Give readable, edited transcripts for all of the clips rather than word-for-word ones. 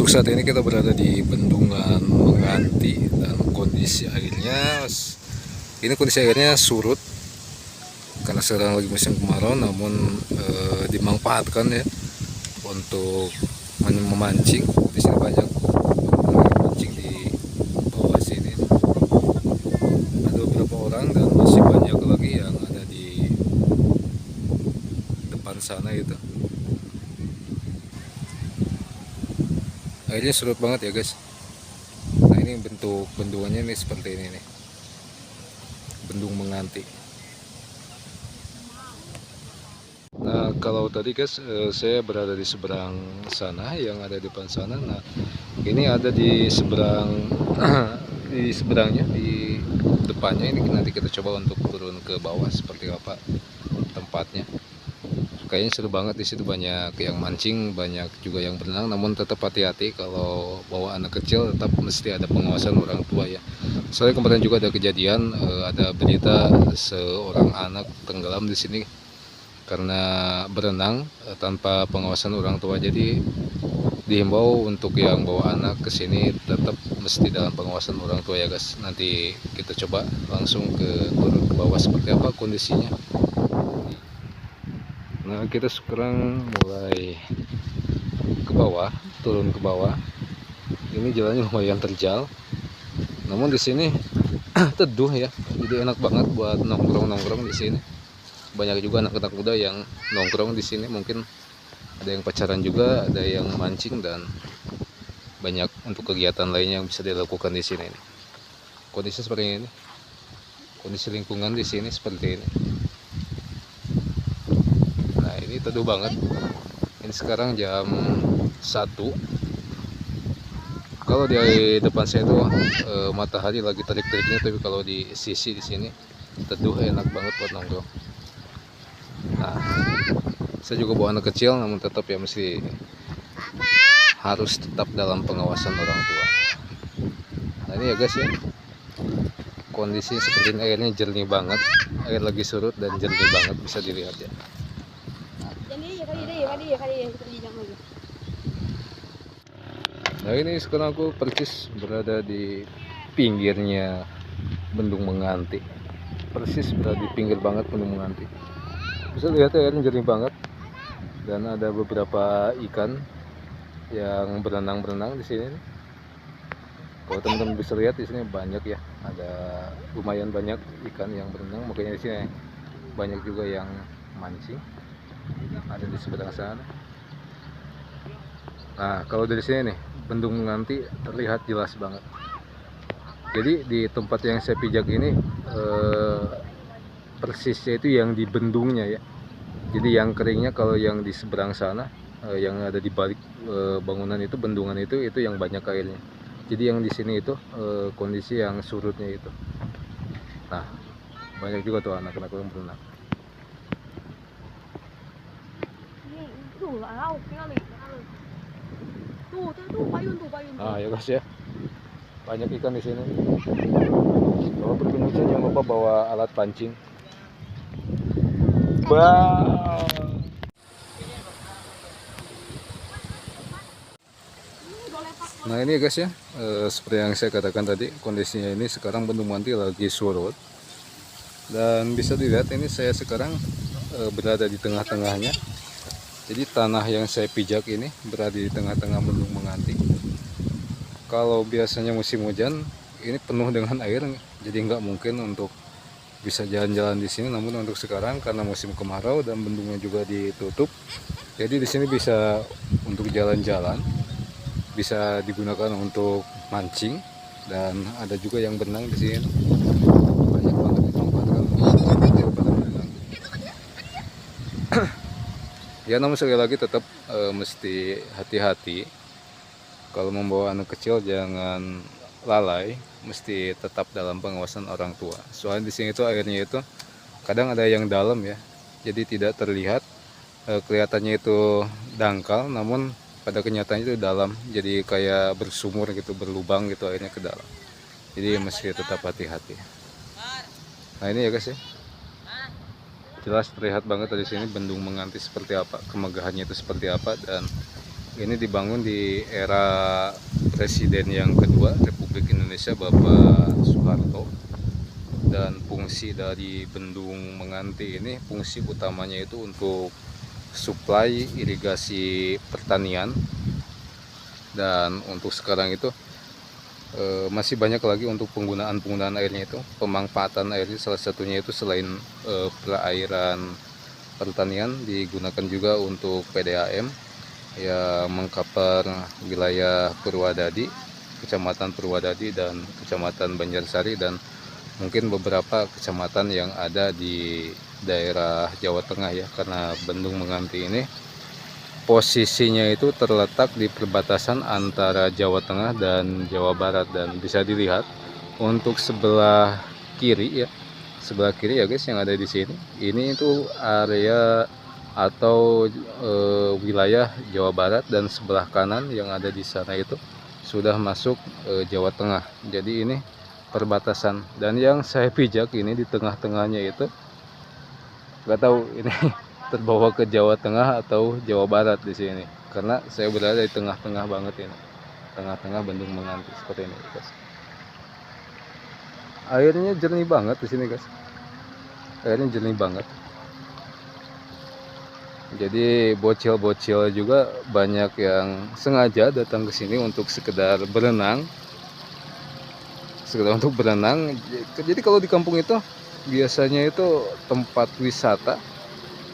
Untuk saat ini kita berada di Bendungan Menganti dan ini kondisi airnya surut karena sekarang lagi musim kemarau, namun dimanfaatkan ya untuk memancing. Di sini banyak mancing di bawah sini. Ada beberapa orang dan masih banyak lagi yang ada di depan sana itu. Airnya surut banget ya guys. Nah ini bentuk bendungannya nih seperti ini nih, Bendung Menganti. Nah kalau tadi guys saya berada di seberang sana, yang ada di depan sana. Nah ini ada di seberang di seberangnya, di depannya ini. Nanti kita coba untuk turun ke bawah seperti apa tempatnya. Kayaknya seru banget. Di situ banyak yang mancing, banyak juga yang berenang, namun tetap hati-hati kalau bawa anak kecil, tetap mesti ada pengawasan orang tua ya. Soalnya kemarin juga ada kejadian, ada berita seorang anak tenggelam di sini karena berenang tanpa pengawasan orang tua. Jadi dihimbau untuk yang bawa anak ke sini tetap mesti dalam pengawasan orang tua ya guys. Nanti kita coba langsung turun ke bawah seperti apa kondisinya. Nah kita sekarang mulai ke bawah, turun ke bawah. Ini jalannya lumayan terjal, namun di sini teduh ya, jadi enak banget buat nongkrong di sini. Banyak juga anak-anak muda yang nongkrong di sini, mungkin ada yang pacaran juga, ada yang mancing, dan banyak untuk kegiatan lainnya yang bisa dilakukan di sini. Kondisi seperti ini, kondisi lingkungan di sini seperti ini. Nah ini teduh banget. Ini sekarang jam 1. Kalau di depan saya itu matahari lagi terik-teriknya, tapi kalau di sisi di sini teduh, enak banget buat nongkrong. Nah, saya juga bawa anak kecil, namun tetap ya harus tetap dalam pengawasan orang tua. Nah ini ya guys ya, kondisi seperti ini. Airnya jernih banget, air lagi surut dan jernih banget, bisa dilihat ya. Nah ini sekarang aku persis berada di pinggirnya Bendung Menganti, persis berada di pinggir banget Bendung Menganti. Bisa lihat airnya jernih banget, dan ada beberapa ikan yang berenang di sini. Kalau teman-teman bisa lihat di sini banyak ya, ada lumayan banyak ikan yang berenang. Makanya di sini banyak juga yang mancing, ada di sebelah sana. Nah kalau dari sini nih, Bendung Menganti terlihat jelas banget. Jadi di tempat yang saya pijak ini persisnya itu yang di bendungnya ya. Jadi yang keringnya kalau yang di seberang sana, yang ada di balik bangunan itu, bendungan itu yang banyak airnya. Jadi yang di sini itu kondisi yang surutnya itu. Nah banyak juga tuh anak-anak yang berenang. Nah ya guys ya, banyak ikan di sini. Kalau berkunjung jangan lupa bawa alat pancing. Nah ini guys ya, seperti yang saya katakan tadi, kondisinya ini sekarang Bendung Menganti lagi surut, dan bisa dilihat ini saya sekarang berada di tengah-tengahnya. Jadi tanah yang saya pijak ini berada di tengah-tengah Bendung Menganti. Kalau biasanya musim hujan ini penuh dengan air, jadi nggak mungkin untuk bisa jalan-jalan di sini. Namun untuk sekarang karena musim kemarau dan bendungnya juga ditutup, jadi di sini bisa untuk jalan-jalan, bisa digunakan untuk mancing, dan ada juga yang berenang di sini. Banyak banget ditempatkan pada berenang. Ya namun sekali lagi tetap mesti hati-hati. Kalau membawa anak kecil jangan lalai, mesti tetap dalam pengawasan orang tua. Soalnya di sini tuh airnya itu kadang ada yang dalam ya, jadi tidak terlihat, kelihatannya itu dangkal, namun pada kenyataannya itu dalam, jadi kayak bersumur gitu, berlubang gitu airnya ke dalam. Jadi mesti tetap hati-hati. Nah ini ya guys ya, jelas terlihat banget dari sini Bendung Menganti seperti apa, kemegahannya itu seperti apa, dan Ini dibangun di era Presiden yang kedua Republik Indonesia Bapak Soeharto. Dan fungsi dari bendung Menganti ini, fungsi utamanya itu untuk suplai irigasi pertanian. Dan untuk sekarang itu masih banyak lagi untuk penggunaan airnya itu, pemanfaatan airnya. Salah satunya itu selain perairan pertanian, digunakan juga untuk PDAM yang mengcover wilayah Purwadadi, Kecamatan Purwadadi dan Kecamatan Banjarsari, dan mungkin beberapa kecamatan yang ada di daerah Jawa Tengah ya, karena bendung Menganti ini posisinya itu terletak di perbatasan antara Jawa Tengah dan Jawa Barat. Dan bisa dilihat untuk sebelah kiri ya guys, yang ada di sini, ini itu area atau wilayah Jawa Barat, dan sebelah kanan yang ada di sana itu sudah masuk Jawa Tengah. Jadi ini perbatasan, dan yang saya pijak ini di tengah-tengahnya itu nggak tahu ini terbawa ke Jawa Tengah atau Jawa Barat di sini, karena saya berada di tengah-tengah banget ini, tengah-tengah bendung Menganti seperti ini guys. Airnya jernih banget di sini guys, airnya jernih banget. Jadi bocil-bocil juga banyak yang sengaja datang ke sini untuk sekedar berenang, Jadi kalau di kampung itu biasanya itu tempat wisata,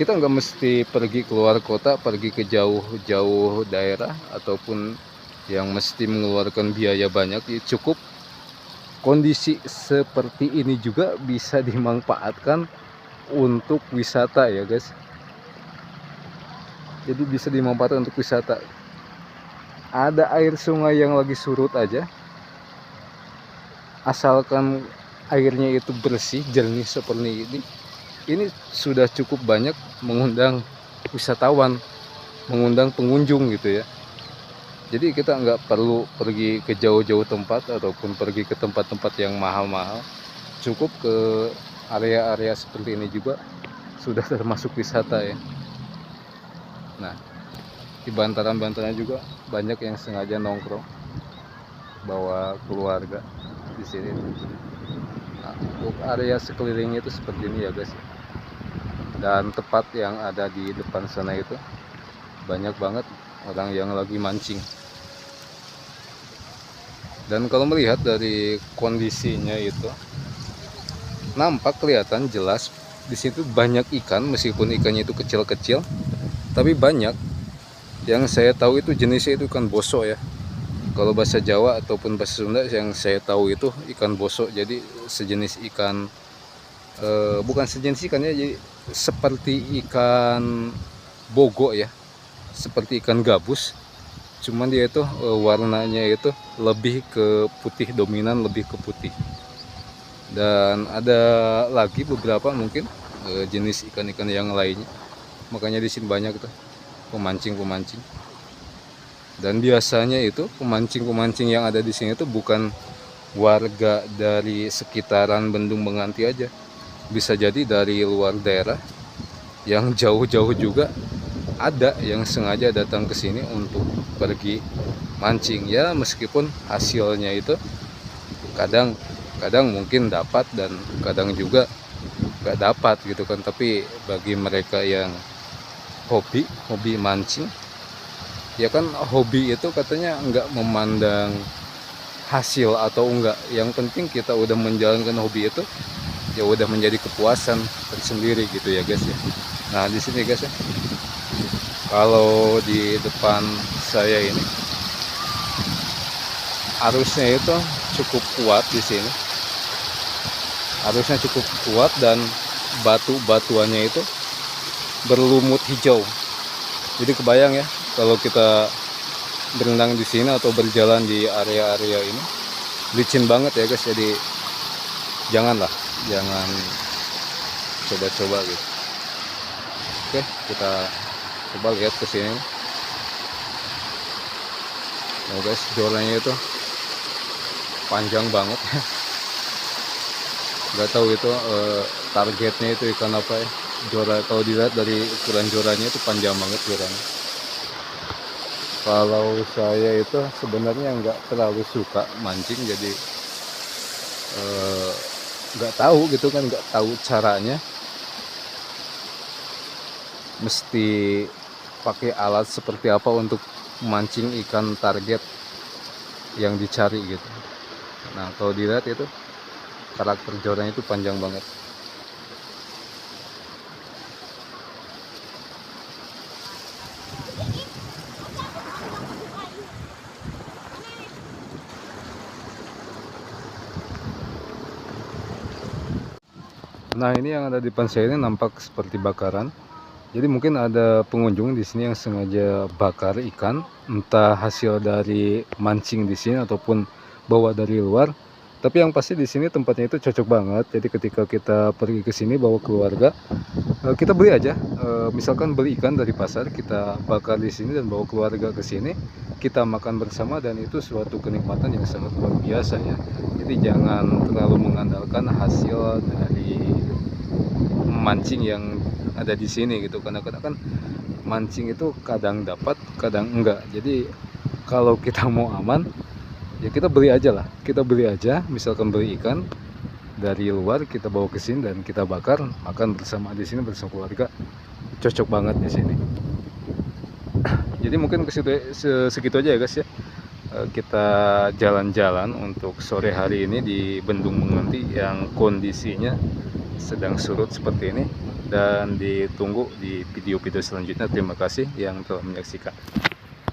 kita nggak mesti pergi keluar kota, pergi ke jauh-jauh daerah, ataupun yang mesti mengeluarkan biaya banyak. Cukup kondisi seperti ini juga bisa dimanfaatkan untuk wisata ya guys. Jadi bisa dimanfaatkan untuk wisata. Ada air sungai yang lagi surut aja, asalkan airnya itu bersih, jernih seperti ini sudah cukup banyak mengundang wisatawan, mengundang pengunjung gitu ya. Jadi kita nggak perlu pergi ke jauh-jauh tempat ataupun pergi ke tempat-tempat yang mahal-mahal. Cukup ke area-area seperti ini juga sudah termasuk wisata ya. Nah, di bantaran-bantarannya juga banyak yang sengaja nongkrong bawa keluarga di sini. Nah, untuk area sekelilingnya itu seperti ini ya guys. Dan tepat yang ada di depan sana itu banyak banget orang yang lagi mancing. Dan kalau melihat dari kondisinya itu, nampak kelihatan jelas di situ banyak ikan, meskipun ikannya itu kecil-kecil, tapi banyak. Yang saya tahu itu jenisnya itu ikan bosok ya. Kalau bahasa Jawa ataupun bahasa Sunda yang saya tahu itu ikan bosok. Jadi sejenis ikan, bukan sejenis ikan ya, jadi seperti ikan bogo ya, seperti ikan gabus. Cuman dia itu warnanya itu lebih ke putih, dominan lebih ke putih. Dan ada lagi beberapa mungkin jenis ikan-ikan yang lainnya. Makanya di sini banyak tuh pemancing-pemancing. Dan biasanya itu pemancing-pemancing yang ada di sini itu bukan warga dari sekitaran bendung Menganti aja. Bisa jadi dari luar daerah yang jauh-jauh juga ada yang sengaja datang ke sini untuk pergi mancing. Ya meskipun hasilnya itu kadang mungkin dapat dan kadang juga nggak dapat gitu kan. Tapi bagi mereka yang hobi mancing, ya kan, hobi itu katanya nggak memandang hasil atau enggak. Yang penting kita udah menjalankan hobi itu, ya udah menjadi kepuasan tersendiri gitu ya guys ya. Nah di sini guys ya, kalau di depan saya ini arusnya itu cukup kuat di sini. Arusnya cukup kuat dan batu-batuannya itu berlumut hijau. Jadi kebayang ya, kalau kita berenang di sini atau berjalan di area-area ini, licin banget ya guys. Jadi jangan coba-coba gitu. Oke, kita coba lihat ke sini. Nah guys, jorannya itu panjang banget. Gak tahu itu targetnya itu ikan apa ya. Jora, kalau dilihat dari ukuran jorannya itu panjang banget jorannya. Kalau saya itu sebenarnya nggak terlalu suka mancing, jadi eh, nggak tahu gitu kan, nggak tahu caranya. Mesti pakai alat seperti apa untuk mancing ikan target yang dicari gitu. Nah kalau dilihat itu karakter jorannya itu panjang banget. Nah ini yang ada di depan saya ini nampak seperti bakaran. Jadi mungkin ada pengunjung di sini yang sengaja bakar ikan, entah hasil dari mancing di sini ataupun bawa dari luar. Tapi yang pasti di sini tempatnya itu cocok banget. Jadi ketika kita pergi ke sini bawa keluarga, kita beli aja. Misalkan beli ikan dari pasar, kita bakar di sini dan bawa keluarga ke sini, kita makan bersama, dan itu suatu kenikmatan yang sangat luar biasa ya. Jadi jangan terlalu mengandalkan hasil dari mancing yang ada di sini gitu, karena kadang kan mancing itu kadang dapat kadang enggak. Jadi kalau kita mau aman ya kita beli aja lah, kita beli aja. Misalkan beli ikan dari luar, kita bawa ke sini dan kita bakar, makan bersama di sini bersama keluarga, cocok banget di sini. Jadi mungkin segitu aja ya guys ya. Kita jalan-jalan untuk sore hari ini di Bendung Menganti yang kondisinya sedang surut seperti ini, dan ditunggu di video-video selanjutnya. Terima kasih yang telah menyaksikan.